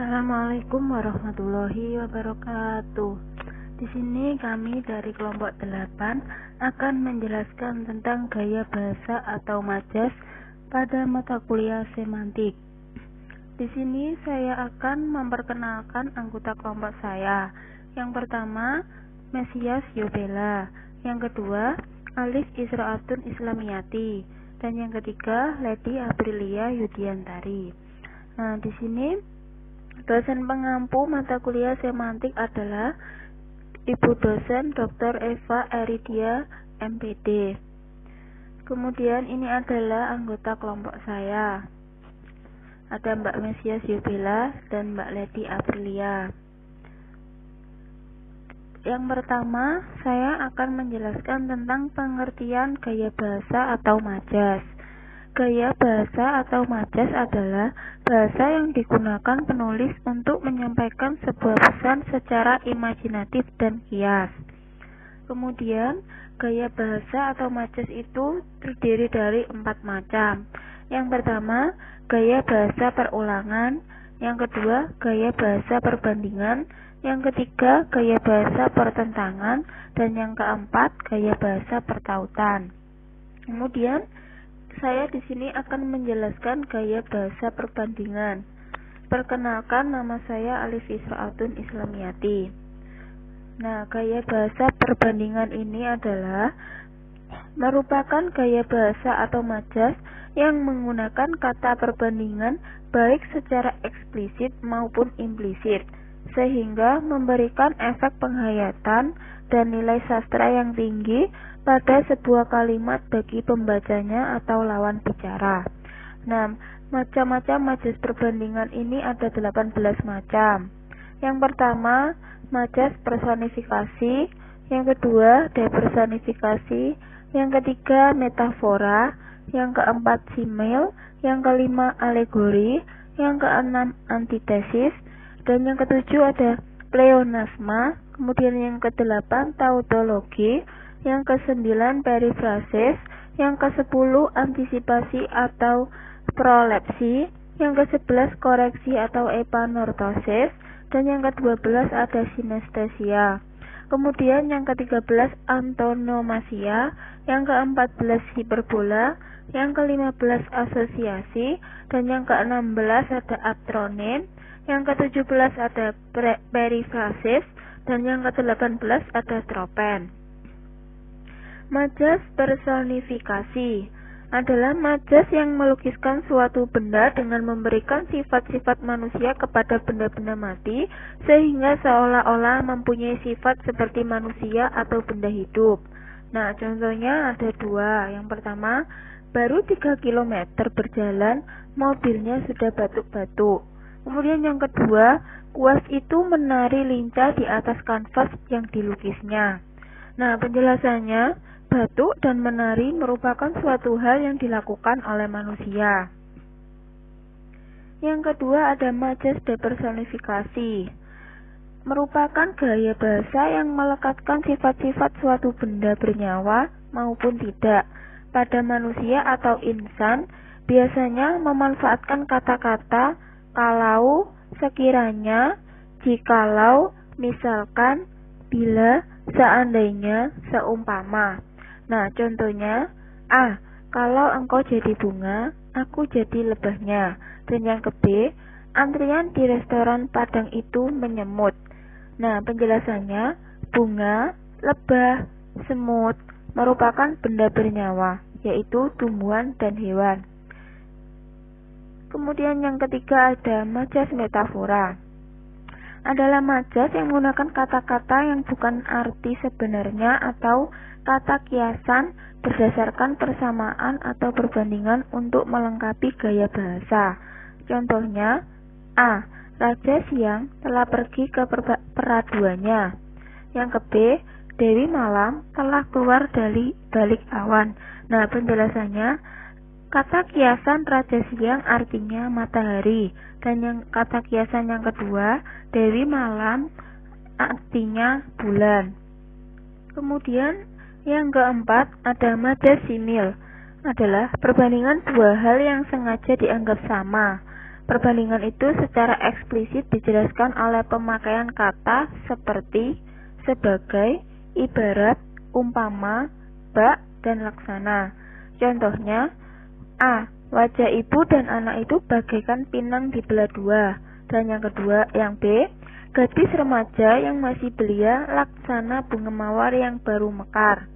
Assalamualaikum warahmatullahi wabarakatuh. Di sini kami dari kelompok 8 akan menjelaskan tentang gaya bahasa atau majas pada mata kuliah semantik. Di sini saya akan memperkenalkan anggota kelompok saya. Yang pertama, Mesias Yobela. Yang kedua, Alif Israatun Islamiyati. Dan yang ketiga, Lady Aprilia Yudiantari. Nah, di sini dosen pengampu mata kuliah semantik adalah Ibu dosen Dr. Eva Eridia, MPD. Kemudian ini adalah anggota kelompok saya. Ada Mbak Mesias Yobela dan Mbak Lady Aprilia. Yang pertama, saya akan menjelaskan tentang pengertian gaya bahasa atau majas. Gaya bahasa atau majas adalah bahasa yang digunakan penulis untuk menyampaikan sebuah pesan secara imajinatif dan kias. Kemudian, gaya bahasa atau majas itu terdiri dari 4 macam. Yang pertama, gaya bahasa perulangan. Yang kedua, gaya bahasa perbandingan. Yang ketiga, gaya bahasa pertentangan. Dan yang keempat, gaya bahasa pertautan. Kemudian, saya di sini akan menjelaskan gaya bahasa perbandingan. Perkenalkan, nama saya Alif Israatun Islamiyati. Nah, gaya bahasa perbandingan ini adalah merupakan gaya bahasa atau majas yang menggunakan kata perbandingan baik secara eksplisit maupun implisit, sehingga memberikan efek penghayatan dan nilai sastra yang tinggi pada sebuah kalimat bagi pembacanya atau lawan bicara. Nah, macam-macam majas perbandingan ini ada 18 macam. Yang pertama, majas personifikasi. Yang kedua, depersonifikasi. Yang ketiga, metafora. Yang keempat, simil. Yang kelima, alegori. Yang keenam, antitesis. Dan yang ketujuh ada pleonasma. Kemudian yang kedelapan, tautologi. Yang ke-9 perifrasis, yang ke-10 antisipasi atau prolepsi, yang ke-11 koreksi atau epanortosis, dan yang ke-12 ada sinestesia. Kemudian yang ke-13 antonomasia, yang ke-14 hiperbola, yang ke-15 asosiasi, dan yang ke-16 ada akronim, yang ke-17 ada perifrasis, dan yang ke-18 ada tropen. Majas personifikasi adalah majas yang melukiskan suatu benda dengan memberikan sifat-sifat manusia kepada benda-benda mati, sehingga seolah-olah mempunyai sifat seperti manusia atau benda hidup. Nah, contohnya ada 2. Yang pertama, baru 3 km berjalan, mobilnya sudah batuk-batuk. Kemudian yang kedua, kuas itu menari lincah di atas kanvas yang dilukisnya. Nah, penjelasannya, batuk dan menari merupakan suatu hal yang dilakukan oleh manusia. Yang kedua ada majas depersonifikasi. Merupakan gaya bahasa yang melekatkan sifat-sifat suatu benda bernyawa maupun tidak pada manusia atau insan, biasanya memanfaatkan kata-kata kalau, sekiranya, jikalau, misalkan, bila, seandainya, seumpama. Nah, contohnya, A. Kalau engkau jadi bunga, aku jadi lebahnya. Dan yang ke B, antrian di restoran Padang itu menyemut. Nah, penjelasannya, bunga, lebah, semut merupakan benda bernyawa, yaitu tumbuhan dan hewan. Kemudian yang ketiga ada majas metafora. Adalah majas yang menggunakan kata-kata yang bukan arti sebenarnya atau kata kiasan berdasarkan persamaan atau perbandingan untuk melengkapi gaya bahasa. Contohnya, A. Raja siang telah pergi ke peraduannya. Yang ke B. Dewi malam telah keluar dari balik awan. Nah, penjelasannya, kata kiasan raja siang artinya matahari. Dan yang kata kiasan yang kedua, Dewi malam artinya bulan. Kemudian yang keempat ada majas simil. Adalah perbandingan dua hal yang sengaja dianggap sama. Perbandingan itu secara eksplisit dijelaskan oleh pemakaian kata seperti sebagai, ibarat, umpama, bak, dan laksana. Contohnya, A. Wajah ibu dan anak itu bagaikan pinang dibelah dua. Dan yang kedua, yang B. Gadis remaja yang masih belia laksana bunga mawar yang baru mekar.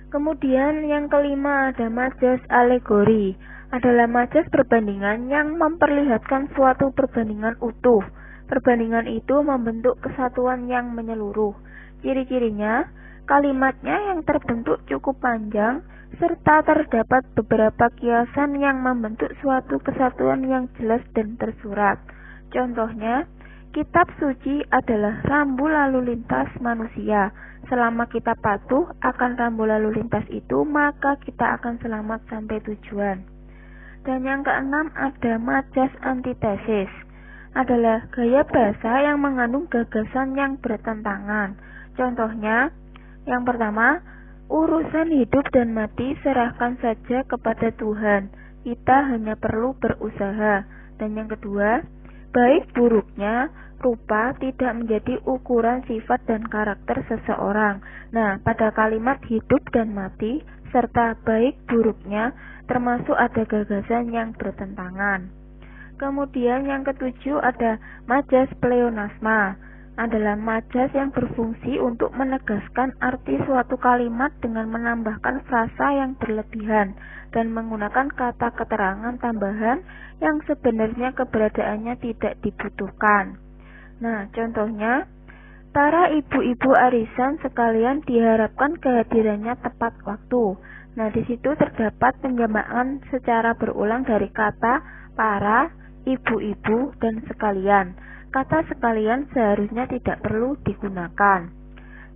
Kemudian yang kelima ada majas alegori. Adalah majas perbandingan yang memperlihatkan suatu perbandingan utuh. Perbandingan itu membentuk kesatuan yang menyeluruh. Ciri-cirinya, kalimatnya yang terbentuk cukup panjang, serta terdapat beberapa kiasan yang membentuk suatu kesatuan yang jelas dan tersurat. Contohnya, kitab suci adalah rambu lalu lintas manusia. Selama kita patuh akan rambu lalu lintas itu, maka kita akan selamat sampai tujuan. Dan yang keenam ada majas antitesis. Adalah gaya bahasa yang mengandung gagasan yang bertentangan. Contohnya, yang pertama, urusan hidup dan mati serahkan saja kepada Tuhan. Kita hanya perlu berusaha. Dan yang kedua, baik buruknya rupa tidak menjadi ukuran sifat dan karakter seseorang. Nah, pada kalimat hidup dan mati serta baik buruknya termasuk ada gagasan yang bertentangan. Kemudian yang ketujuh ada majas pleonasma. Adalah majas yang berfungsi untuk menegaskan arti suatu kalimat dengan menambahkan frasa yang berlebihan dan menggunakan kata keterangan tambahan yang sebenarnya keberadaannya tidak dibutuhkan. Nah, contohnya, para ibu-ibu arisan sekalian diharapkan kehadirannya tepat waktu. Nah, di situ terdapat penjamaan secara berulang dari kata para, ibu-ibu, dan sekalian. Kata sekalian seharusnya tidak perlu digunakan.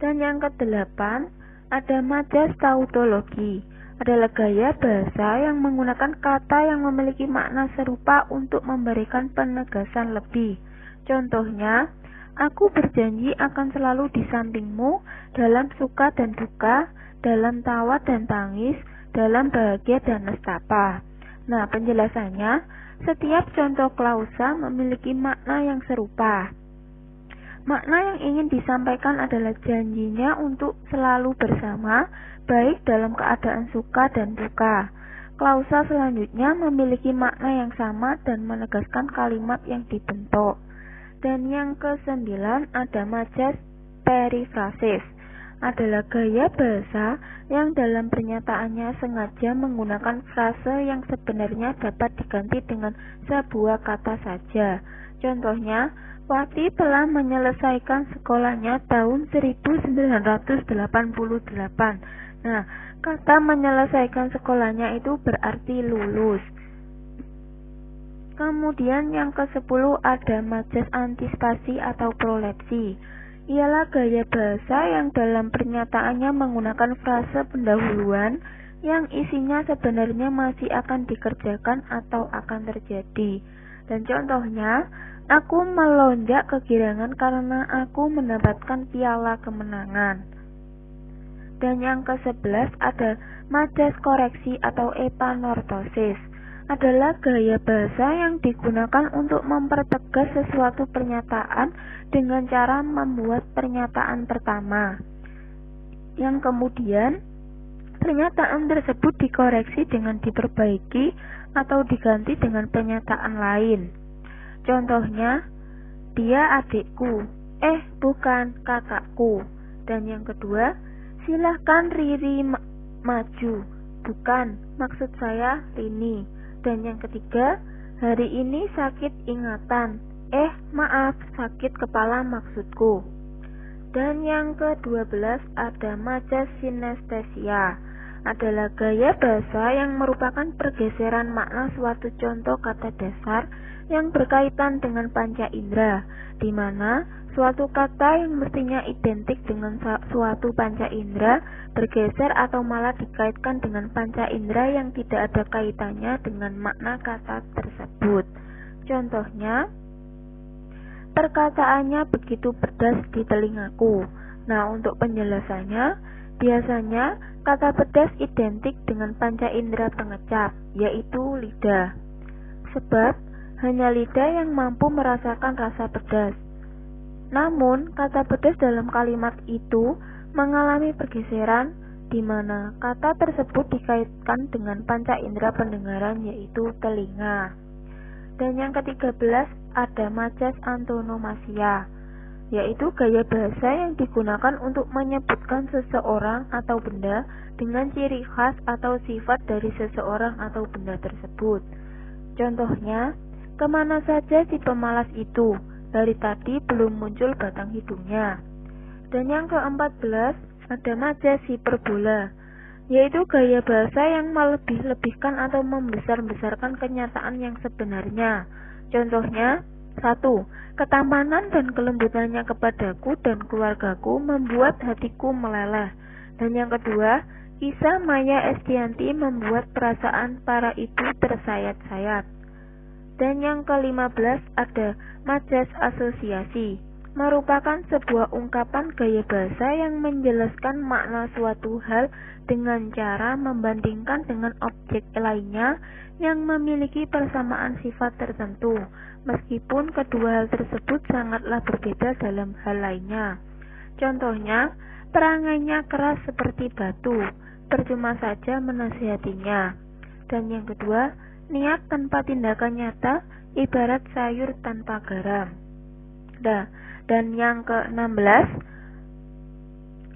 Dan yang kedelapan, ada majas tautologi. Adalah gaya bahasa yang menggunakan kata yang memiliki makna serupa untuk memberikan penegasan lebih. Contohnya, aku berjanji akan selalu di sampingmu dalam suka dan duka, dalam tawa dan tangis, dalam bahagia dan nestapa. Nah, penjelasannya, setiap contoh klausa memiliki makna yang serupa. Makna yang ingin disampaikan adalah janjinya untuk selalu bersama, baik dalam keadaan suka dan duka. Klausa selanjutnya memiliki makna yang sama dan menegaskan kalimat yang dibentuk. Dan yang kesembilan ada majas perifrasis. Adalah gaya bahasa yang dalam pernyataannya sengaja menggunakan frase yang sebenarnya dapat diganti dengan sebuah kata saja. Contohnya, Wati telah menyelesaikan sekolahnya tahun 1988. Nah, kata menyelesaikan sekolahnya itu berarti lulus. Kemudian yang ke-10 ada majas antisipasi atau prolepsi. Ialah gaya bahasa yang dalam pernyataannya menggunakan frase pendahuluan yang isinya sebenarnya masih akan dikerjakan atau akan terjadi. Dan contohnya, aku melonjak kegirangan karena aku mendapatkan piala kemenangan. Dan yang ke-11 ada majas koreksi atau epanortosis. Adalah gaya bahasa yang digunakan untuk mempertegas sesuatu pernyataan dengan cara membuat pernyataan pertama, yang kemudian pernyataan tersebut dikoreksi dengan diperbaiki atau diganti dengan pernyataan lain. Contohnya, dia adikku, bukan kakakku. Dan yang kedua, silahkan Riri maju, bukan, maksud saya Rini. Dan yang ketiga, hari ini sakit ingatan, maaf, sakit kepala maksudku. Dan yang ke-12 ada majas sinestesia. Adalah gaya bahasa yang merupakan pergeseran makna suatu contoh kata dasar yang berkaitan dengan panca indera, di mana suatu kata yang mestinya identik dengan suatu panca indera bergeser atau malah dikaitkan dengan panca indera yang tidak ada kaitannya dengan makna kata tersebut. Contohnya, perkataannya begitu pedas di telingaku. Nah, untuk penjelasannya, biasanya kata pedas identik dengan panca indera pengecap, yaitu lidah. Sebab hanya lidah yang mampu merasakan rasa pedas. Namun, kata pedas dalam kalimat itu mengalami pergeseran di mana kata tersebut dikaitkan dengan panca indera pendengaran, yaitu telinga. Dan yang ke-13 ada majas antonomasia, yaitu gaya bahasa yang digunakan untuk menyebutkan seseorang atau benda dengan ciri khas atau sifat dari seseorang atau benda tersebut. Contohnya, kemana saja si pemalas itu? Dari tadi belum muncul batang hidungnya. Dan yang ke-14 ada majas hiperbola, yaitu gaya bahasa yang melebih-lebihkan atau membesar-besarkan kenyataan yang sebenarnya. Contohnya, 1. Ketampanan dan kelembutannya kepadaku dan keluargaku membuat hatiku meleleh. Dan yang kedua, kisah Maya Estianty membuat perasaan para ibu tersayat-sayat. Dan yang ke-15 ada majas asosiasi, merupakan sebuah ungkapan gaya bahasa yang menjelaskan makna suatu hal dengan cara membandingkan dengan objek lainnya yang memiliki persamaan sifat tertentu, meskipun kedua hal tersebut sangatlah berbeda dalam hal lainnya. Contohnya, perangainya keras seperti batu, percuma saja menasihatinya. Dan yang kedua, niat tanpa tindakan nyata ibarat sayur tanpa garam. Dan yang ke-16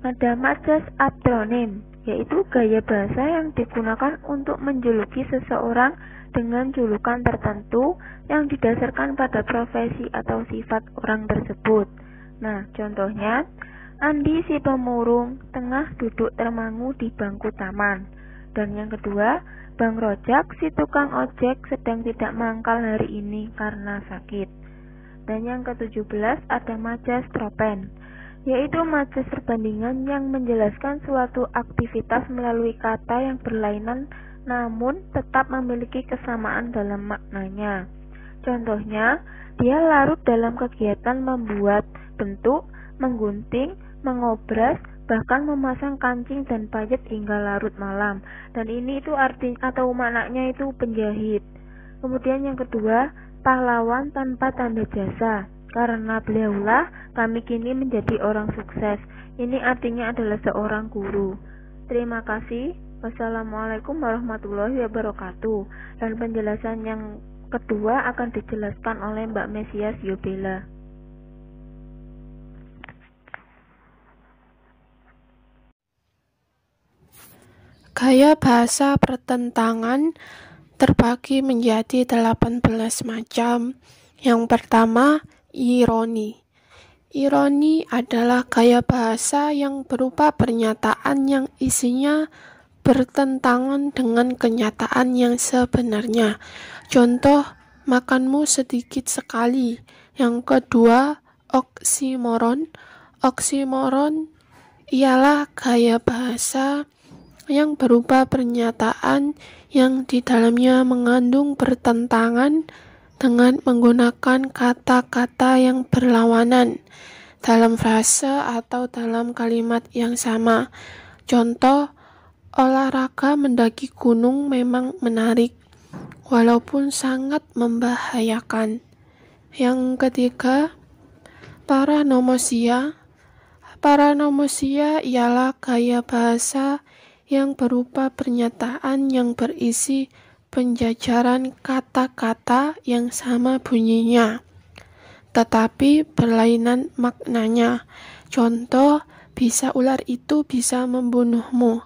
ada majas aptronim, yaitu gaya bahasa yang digunakan untuk menjuluki seseorang dengan julukan tertentu yang didasarkan pada profesi atau sifat orang tersebut. Nah, contohnya, Andi si pemurung tengah duduk termangu di bangku taman. Dan yang kedua, Bang Rojak si tukang ojek sedang tidak mangkal hari ini karena sakit. Dan yang ke-17 ada majas tropen, yaitu majas perbandingan yang menjelaskan suatu aktivitas melalui kata yang berlainan namun tetap memiliki kesamaan dalam maknanya. Contohnya, dia larut dalam kegiatan membuat bentuk, menggunting, mengobras, bahkan memasang kancing dan payet hingga larut malam. Dan ini itu artinya atau maknanya itu penjahit. Kemudian yang kedua, pahlawan tanpa tanda jasa, karena beliaulah kami kini menjadi orang sukses. Ini artinya adalah seorang guru. Terima kasih. Wassalamualaikum warahmatullahi wabarakatuh. Dan penjelasan yang kedua akan dijelaskan oleh Mbak Mesias Yobela. Gaya bahasa pertentangan terbagi menjadi 18 macam. Yang pertama, ironi. Ironi adalah gaya bahasa yang berupa pernyataan yang isinya bertentangan dengan kenyataan yang sebenarnya. Contoh, makanmu sedikit sekali. Yang kedua, oksimoron. Oksimoron ialah gaya bahasa yang berupa pernyataan yang di dalamnya mengandung pertentangan dengan menggunakan kata-kata yang berlawanan dalam frase atau dalam kalimat yang sama. Contoh, olahraga mendaki gunung memang menarik, walaupun sangat membahayakan. Yang ketiga, paranomosia. Paranomosia ialah gaya bahasa yang berupa pernyataan yang berisi penjajaran kata-kata yang sama bunyinya, tetapi berlainan maknanya. Contoh, bisa ular itu bisa membunuhmu.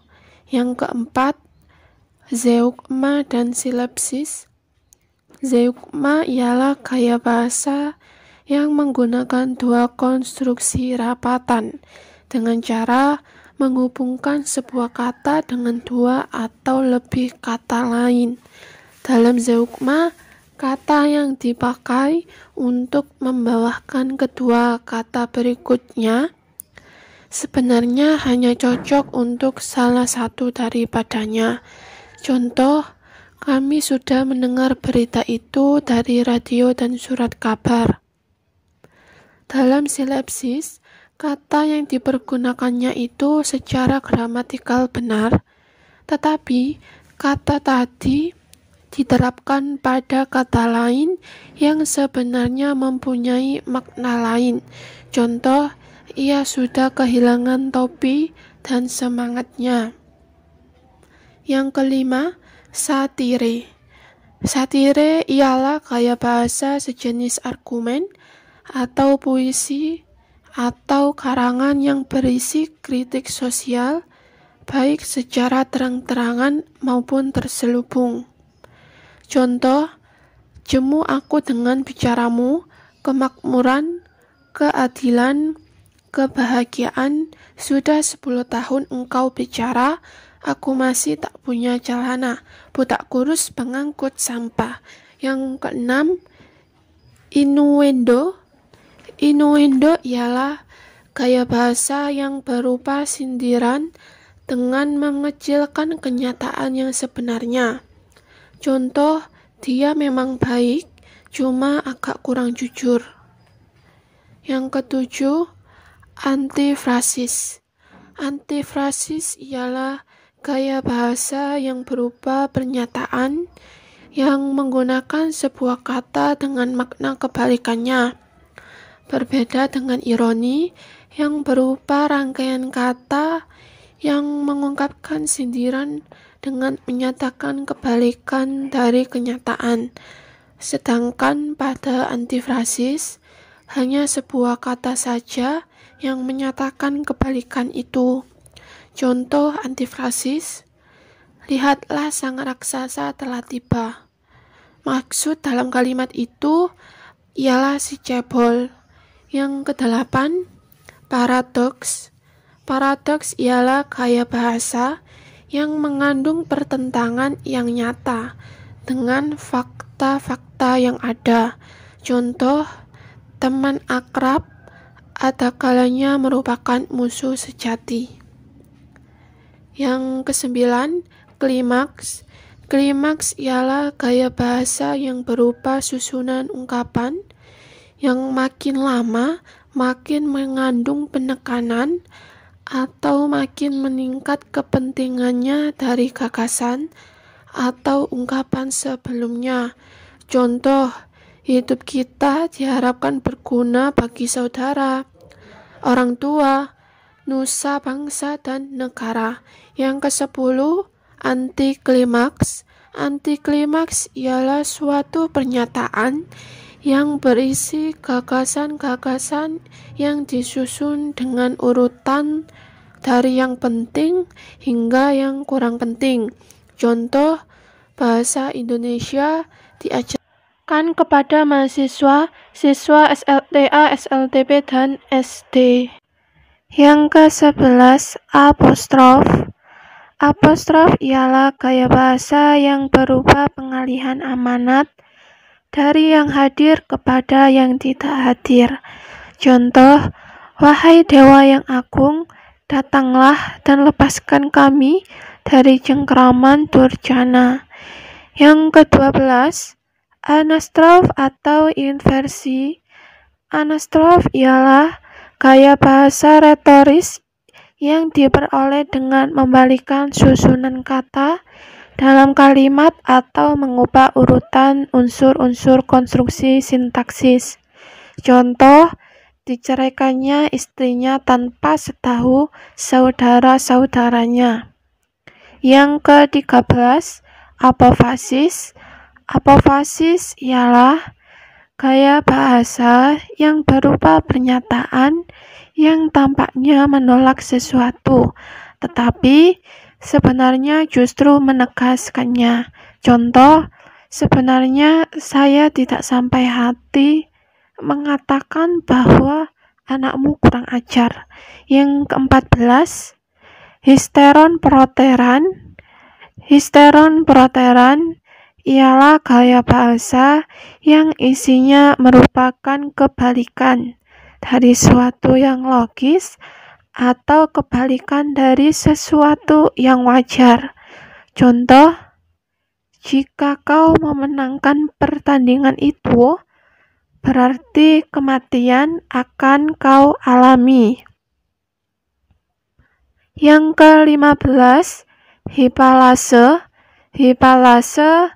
Yang keempat, zeugma dan silapsis. Zeugma ialah gaya bahasa yang menggunakan dua konstruksi rapatan dengan cara menghubungkan sebuah kata dengan dua atau lebih kata lain. Dalam zeugma, kata yang dipakai untuk membawakan kedua kata berikutnya sebenarnya hanya cocok untuk salah satu daripadanya. Contoh, kami sudah mendengar berita itu dari radio dan surat kabar. Dalam silapsis, kata yang dipergunakannya itu secara gramatikal benar, tetapi kata tadi diterapkan pada kata lain yang sebenarnya mempunyai makna lain. Contoh, ia sudah kehilangan topi dan semangatnya. Yang kelima, satire. Satire ialah gaya bahasa sejenis argumen atau puisi atau karangan yang berisi kritik sosial, baik secara terang-terangan maupun terselubung. Contoh, jemu aku dengan bicaramu, kemakmuran, keadilan, kebahagiaan. Sudah 10 tahun engkau bicara, aku masih tak punya celana, budak kurus pengangkut sampah. Yang keenam, innuendo. Innuendo ialah gaya bahasa yang berupa sindiran dengan mengecilkan kenyataan yang sebenarnya. Contoh, dia memang baik, cuma agak kurang jujur. Yang ketujuh, antifrasis. Antifrasis ialah gaya bahasa yang berupa pernyataan yang menggunakan sebuah kata dengan makna kebalikannya. Berbeda dengan ironi yang berupa rangkaian kata yang mengungkapkan sindiran dengan menyatakan kebalikan dari kenyataan. Sedangkan pada antifrasis, hanya sebuah kata saja yang menyatakan kebalikan itu. Contoh antifrasis, lihatlah sang raksasa telah tiba. Maksud dalam kalimat itu ialah si cebol. Yang kedelapan, paradoks. Paradoks ialah gaya bahasa yang mengandung pertentangan yang nyata dengan fakta-fakta yang ada. Contoh, teman akrab ada kalanya merupakan musuh sejati. Yang kesembilan, klimaks. Klimaks ialah gaya bahasa yang berupa susunan ungkapan yang makin lama makin mengandung penekanan atau makin meningkat kepentingannya dari gagasan atau ungkapan sebelumnya. Contoh, hidup kita diharapkan berguna bagi saudara, orang tua, nusa bangsa dan negara. Yang ke-10, antiklimaks. Antiklimaks ialah suatu pernyataan yang berisi gagasan-gagasan yang disusun dengan urutan dari yang penting hingga yang kurang penting. Contoh, bahasa Indonesia diajarkan kepada mahasiswa, siswa SLTA, SLTP, dan SD. Yang ke-11, apostrof. Apostrof ialah gaya bahasa yang berupa pengalihan amanat dari yang hadir kepada yang tidak hadir. Contoh, wahai Dewa yang agung, datanglah dan lepaskan kami dari cengkraman Durjana. Yang ke-12, anastrof atau inversi. Anastrof ialah gaya bahasa retoris yang diperoleh dengan membalikan susunan kata dalam kalimat atau mengubah urutan unsur-unsur konstruksi sintaksis. Contoh, diceraikannya istrinya tanpa setahu saudara-saudaranya. Yang ke-13, apofasis. Apofasis ialah gaya bahasa yang berupa pernyataan yang tampaknya menolak sesuatu, tetapi sebenarnya justru menegaskannya. Contoh, sebenarnya saya tidak sampai hati mengatakan bahwa anakmu kurang ajar. Yang ke-14, histeron proteran. Histeron proteran ialah gaya bahasa yang isinya merupakan kebalikan dari suatu yang logis atau kebalikan dari sesuatu yang wajar. Contoh, jika kau memenangkan pertandingan itu, berarti kematian akan kau alami. Yang ke-15, hipalase. Hipalase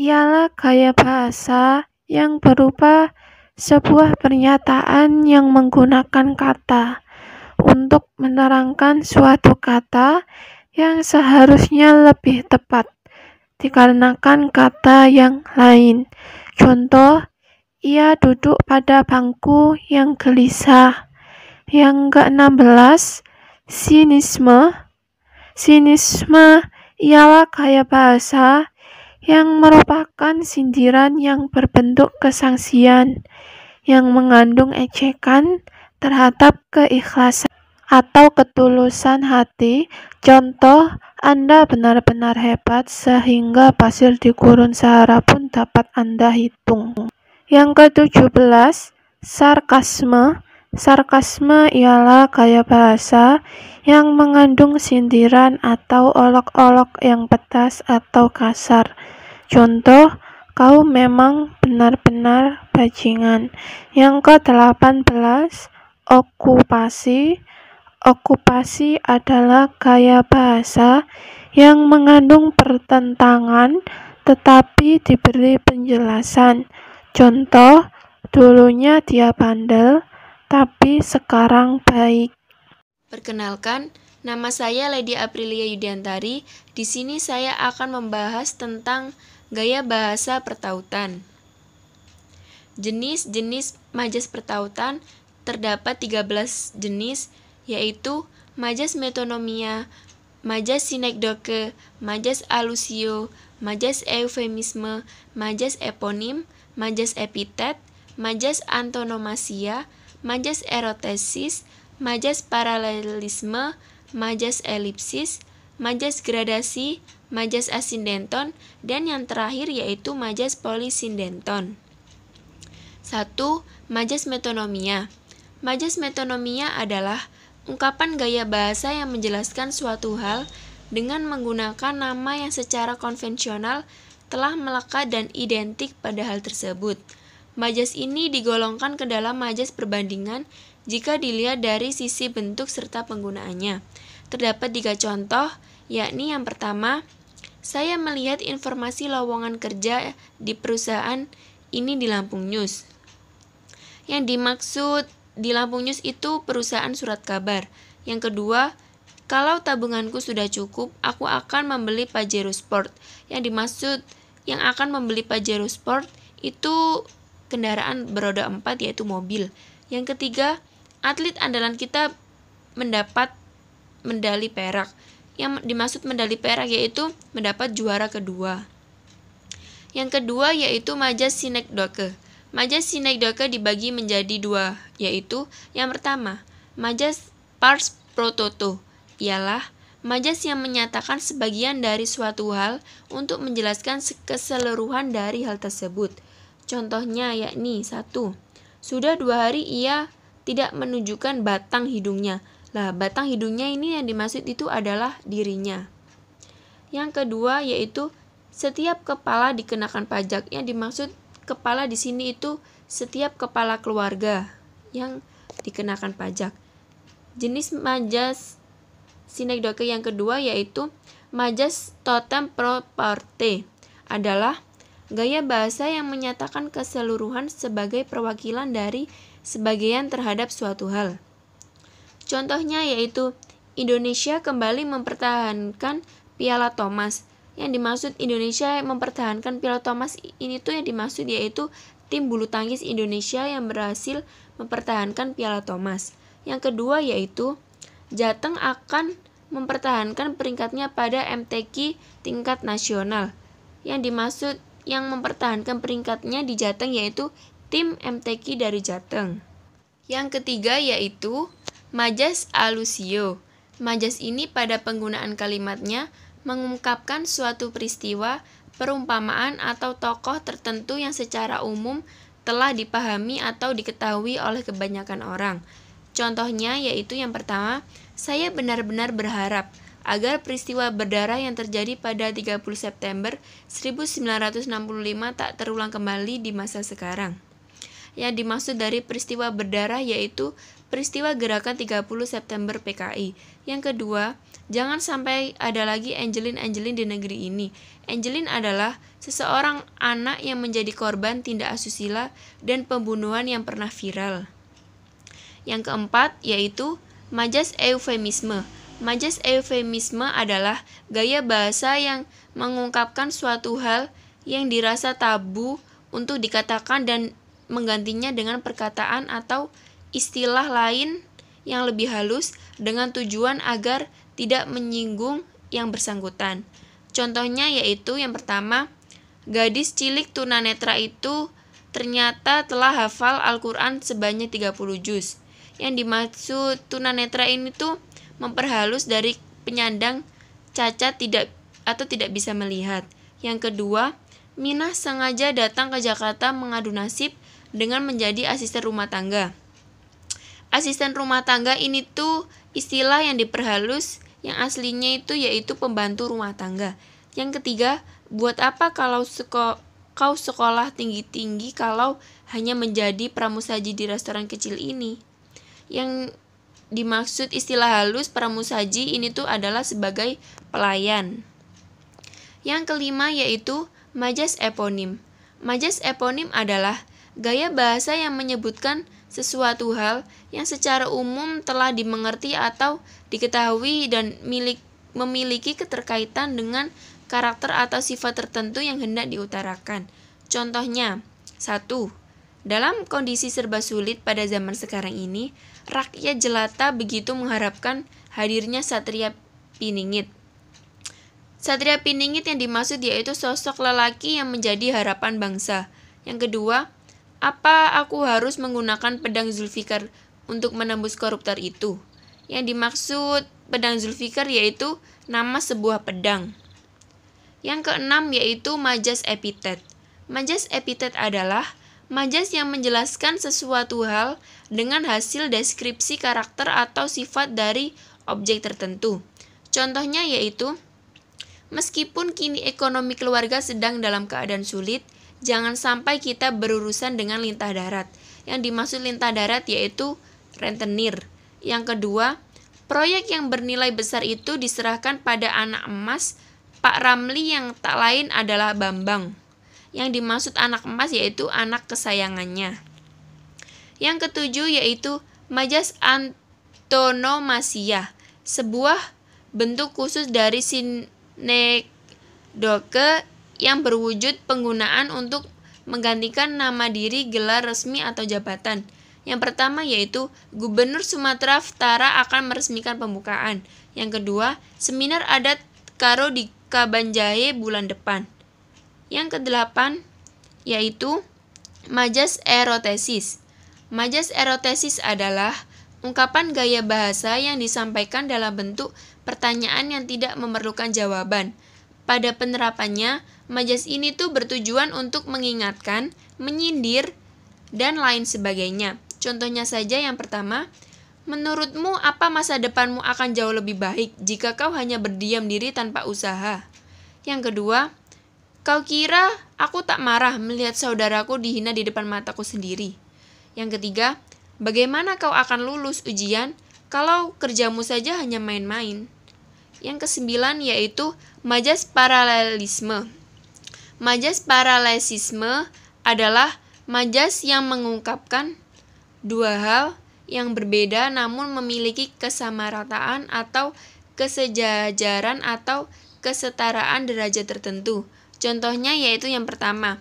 ialah gaya bahasa yang berupa sebuah pernyataan yang menggunakan kata untuk menerangkan suatu kata yang seharusnya lebih tepat dikarenakan kata yang lain. Contoh, ia duduk pada bangku yang gelisah. Yang ke-16, sinisme. Sinisme ialah gaya bahasa yang merupakan sindiran yang berbentuk kesangsian, yang mengandung ejekan terhadap keikhlasan atau ketulusan hati. Contoh, Anda benar-benar hebat sehingga pasir di gurun Sahara pun dapat Anda hitung. Yang ke-17, sarkasme. Sarkasme ialah gaya bahasa yang mengandung sindiran atau olok-olok yang pedas atau kasar. Contoh, kau memang benar-benar bajingan. Yang ke-18, okupasi. Okupasi adalah gaya bahasa yang mengandung pertentangan tetapi diberi penjelasan. Contoh, dulunya dia bandel, tapi sekarang baik. Perkenalkan, nama saya Lady Aprilia Yudiantari. Di sini saya akan membahas tentang gaya bahasa pertautan. Jenis-jenis majas pertautan terdapat 13 jenis, yaitu majas metonomia, majas sinekdoke, majas alusio, majas eufemisme, majas eponim, majas epitet, majas antonomasia, majas erotesis, majas paralelisme, majas elipsis, majas gradasi, majas asindenton, dan yang terakhir yaitu majas polisindenton. 1. Majas metonomia. Majas metonomia adalah ungkapan gaya bahasa yang menjelaskan suatu hal dengan menggunakan nama yang secara konvensional telah melekat dan identik pada hal tersebut. Majas ini digolongkan ke dalam majas perbandingan jika dilihat dari sisi bentuk serta penggunaannya. Terdapat 3 contoh, yakni yang pertama, saya melihat informasi lowongan kerja di perusahaan ini di Lampung News. Yang dimaksud di Lampung News itu perusahaan surat kabar. Yang kedua, kalau tabunganku sudah cukup, aku akan membeli Pajero Sport. Yang dimaksud yang akan membeli Pajero Sport itu kendaraan beroda 4 yaitu mobil. Yang ketiga, atlet andalan kita mendapat medali perak. Yang dimaksud medali perak yaitu mendapat juara kedua. Yang kedua yaitu majas sinekdoke. Majas sinekdoke dibagi menjadi 2, yaitu yang pertama, majas pars pro toto, ialah majas yang menyatakan sebagian dari suatu hal untuk menjelaskan keseluruhan dari hal tersebut. Contohnya yakni 1. Sudah 2 hari ia tidak menunjukkan batang hidungnya. Lah, batang hidungnya ini yang dimaksud itu adalah dirinya. Yang kedua yaitu setiap kepala dikenakan pajak. Yang dimaksud kepala di sini itu setiap kepala keluarga yang dikenakan pajak. Jenis majas sinekdoke yang kedua yaitu majas totem pro parte, adalah gaya bahasa yang menyatakan keseluruhan sebagai perwakilan dari sebagian terhadap suatu hal. Contohnya yaitu Indonesia kembali mempertahankan Piala Thomas. Yang dimaksud Indonesia mempertahankan Piala Thomas ini tuh yang dimaksud yaitu tim bulu tangkis Indonesia yang berhasil mempertahankan Piala Thomas. Yang kedua yaitu Jateng akan mempertahankan peringkatnya pada MTQ tingkat nasional. Yang dimaksud yang mempertahankan peringkatnya di Jateng yaitu tim MTQ dari Jateng. Yang ketiga yaitu majas alusio. Majas ini pada penggunaan kalimatnya mengungkapkan suatu peristiwa, perumpamaan atau tokoh tertentu yang secara umum telah dipahami atau diketahui oleh kebanyakan orang. Contohnya yaitu yang pertama, saya benar-benar berharap agar peristiwa berdarah yang terjadi pada 30 September 1965 tak terulang kembali di masa sekarang. Yang dimaksud dari peristiwa berdarah yaitu peristiwa gerakan 30 September PKI. Yang kedua, jangan sampai ada lagi Angelin-Angelin di negeri ini. Angelin adalah seseorang anak yang menjadi korban tindak asusila dan pembunuhan yang pernah viral. Yang keempat, yaitu majas eufemisme. Majas eufemisme adalah gaya bahasa yang mengungkapkan suatu hal yang dirasa tabu untuk dikatakan dan menggantinya dengan perkataan atau istilah lain yang lebih halus dengan tujuan agar tidak menyinggung yang bersangkutan. Contohnya yaitu yang pertama, gadis cilik tunanetra itu ternyata telah hafal Al-Quran sebanyak 30 juz. Yang dimaksud tunanetra ini tuh memperhalus dari penyandang cacat tidak bisa melihat. Yang kedua, Minah sengaja datang ke Jakarta mengadu nasib dengan menjadi asisten rumah tangga. Asisten rumah tangga ini tuh istilah yang diperhalus, yang aslinya itu yaitu pembantu rumah tangga. Yang ketiga, buat apa kalau kau sekolah tinggi-tinggi kalau hanya menjadi pramusaji di restoran kecil ini? Yang dimaksud istilah halus pramusaji ini tuh adalah sebagai pelayan. Yang kelima yaitu majas eponim. Majas eponim adalah gaya bahasa yang menyebutkan sesuatu hal yang secara umum telah dimengerti atau diketahui dan memiliki keterkaitan dengan karakter atau sifat tertentu yang hendak diutarakan. Contohnya, 1. Dalam kondisi serba sulit pada zaman sekarang ini, rakyat jelata begitu mengharapkan hadirnya Satria Piningit. Satria Piningit yang dimaksud yaitu sosok lelaki yang menjadi harapan bangsa. Yang kedua, apa aku harus menggunakan pedang Zulfikar untuk menembus koruptor itu? Yang dimaksud pedang Zulfikar yaitu nama sebuah pedang. Yang keenam yaitu majas epitet. Majas epitet adalah majas yang menjelaskan sesuatu hal dengan hasil deskripsi karakter atau sifat dari objek tertentu. Contohnya yaitu, meskipun kini ekonomi keluarga sedang dalam keadaan sulit, jangan sampai kita berurusan dengan lintah darat. Yang dimaksud lintah darat yaitu rentenir. Yang kedua, proyek yang bernilai besar itu diserahkan pada anak emas Pak Ramli yang tak lain adalah Bambang. Yang dimaksud anak emas yaitu anak kesayangannya. Yang ketujuh yaitu majas antonomasia, sebuah bentuk khusus dari sinekdoke yang berwujud penggunaan untuk menggantikan nama diri, gelar resmi atau jabatan. Yang pertama yaitu Gubernur Sumatera Utara akan meresmikan pembukaan. Yang kedua, seminar adat Karo di Kabanjahe bulan depan. Yang kedelapan yaitu majas erotesis. Majas erotesis adalah ungkapan gaya bahasa yang disampaikan dalam bentuk pertanyaan yang tidak memerlukan jawaban. Pada penerapannya, majas ini tuh bertujuan untuk mengingatkan, menyindir, dan lain sebagainya. Contohnya saja yang pertama, menurutmu apa masa depanmu akan jauh lebih baik jika kau hanya berdiam diri tanpa usaha? Yang kedua, kau kira aku tak marah melihat saudaraku dihina di depan mataku sendiri? Yang ketiga, bagaimana kau akan lulus ujian kalau kerjamu saja hanya main-main? Yang kesembilan yaitu majas paralelisme. Majas paralesisme adalah majas yang mengungkapkan dua hal yang berbeda namun memiliki kesamarataan atau kesejajaran atau kesetaraan derajat tertentu. Contohnya yaitu yang pertama,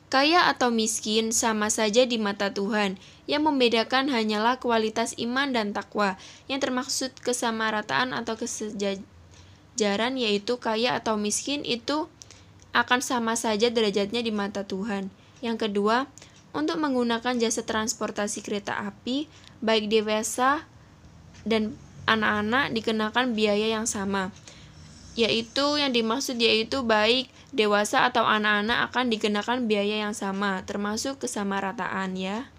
kaya atau miskin sama saja di mata Tuhan. Yang membedakan hanyalah kualitas iman dan takwa. Yang termaksud kesamarataan atau kesejajaran yaitu kaya atau miskin itu akan sama saja derajatnya di mata Tuhan. Yang kedua, untuk menggunakan jasa transportasi kereta api, baik dewasa dan anak-anak dikenakan biaya yang sama. Yaitu yang dimaksud yaitu baik dewasa atau anak-anak akan dikenakan biaya yang sama, termasuk kesamarataan ya.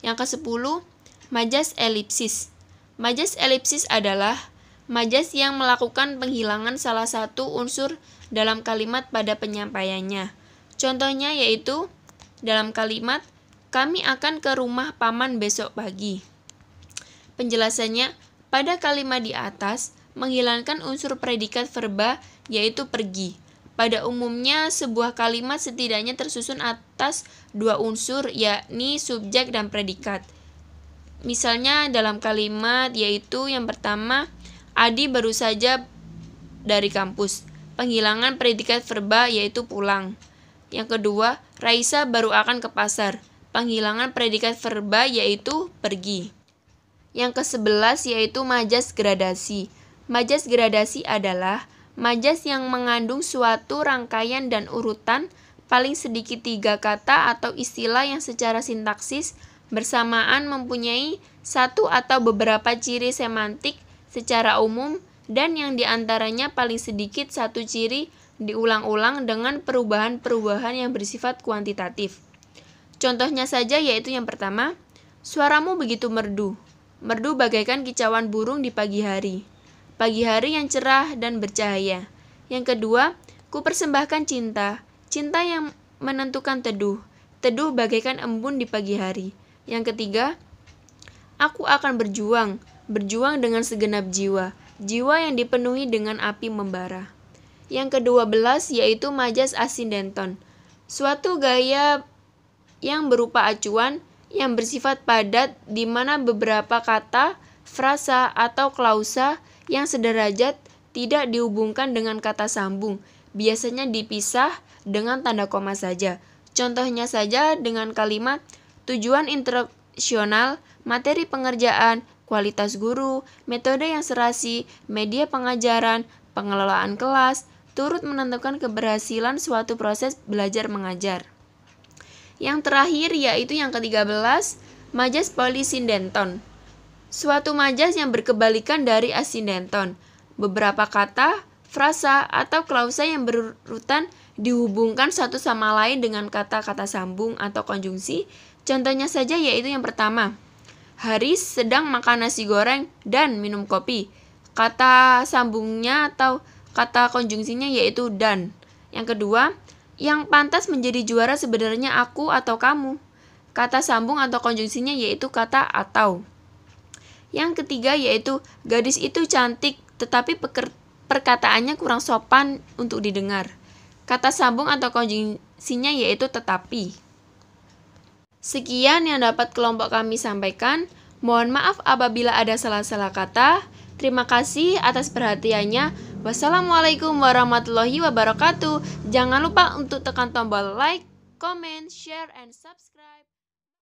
Yang ke-10, majas elipsis. Majas elipsis adalah majas yang melakukan penghilangan salah satu unsur dalam kalimat pada penyampaiannya. Contohnya yaitu dalam kalimat, Kami akan ke rumah paman besok pagi. Penjelasannya, pada kalimat di atas menghilangkan unsur predikat verba yaitu pergi. Pada umumnya, sebuah kalimat setidaknya tersusun atas dua unsur, yakni subjek dan predikat. Misalnya dalam kalimat yaitu yang pertama, Adi baru saja dari kampus. Penghilangan predikat verba yaitu pulang. Yang kedua, Raisa baru akan ke pasar. Penghilangan predikat verba yaitu pergi. Yang ke-11 yaitu majas gradasi. Majas gradasi adalah majas yang mengandung suatu rangkaian dan urutan paling sedikit 3 kata atau istilah yang secara sintaksis bersamaan mempunyai satu atau beberapa ciri semantik secara umum dan yang diantaranya paling sedikit satu ciri diulang-ulang dengan perubahan-perubahan yang bersifat kuantitatif. Contohnya saja yaitu yang pertama, suaramu begitu merdu. Merdu bagaikan kicauan burung di pagi hari. Pagi hari yang cerah dan bercahaya. Yang kedua, ku persembahkan cinta. Cinta yang menentukan teduh. Teduh bagaikan embun di pagi hari. Yang ketiga, aku akan berjuang. Berjuang dengan segenap jiwa. Jiwa yang dipenuhi dengan api membara. Yang ke-12 yaitu majas asindenton. Suatu gaya yang berupa acuan yang bersifat padat di mana beberapa kata, frasa, atau klausa yang sederajat tidak dihubungkan dengan kata sambung, biasanya dipisah dengan tanda koma saja. Contohnya saja dengan kalimat tujuan instruksional, materi pengerjaan, kualitas guru, metode yang serasi, media pengajaran, pengelolaan kelas, turut menentukan keberhasilan suatu proses belajar mengajar. Yang terakhir yaitu yang ke-13, majas polisindenton. Suatu majas yang berkebalikan dari asindenton. Beberapa kata, frasa, atau klausa yang berurutan dihubungkan satu sama lain dengan kata-kata sambung atau konjungsi. Contohnya saja yaitu yang pertama, Haris sedang makan nasi goreng dan minum kopi. Kata sambungnya atau kata konjungsinya yaitu dan. Yang kedua, yang pantas menjadi juara sebenarnya aku atau kamu. Kata sambung atau konjungsinya yaitu kata atau. Yang ketiga yaitu gadis itu cantik tetapi perkataannya kurang sopan untuk didengar. Kata sambung atau konjungsinya yaitu tetapi. Sekian yang dapat kelompok kami sampaikan. Mohon maaf apabila ada salah-salah kata. Terima kasih atas perhatiannya. Wassalamualaikum warahmatullahi wabarakatuh. Jangan lupa untuk tekan tombol like, comment, share, and subscribe.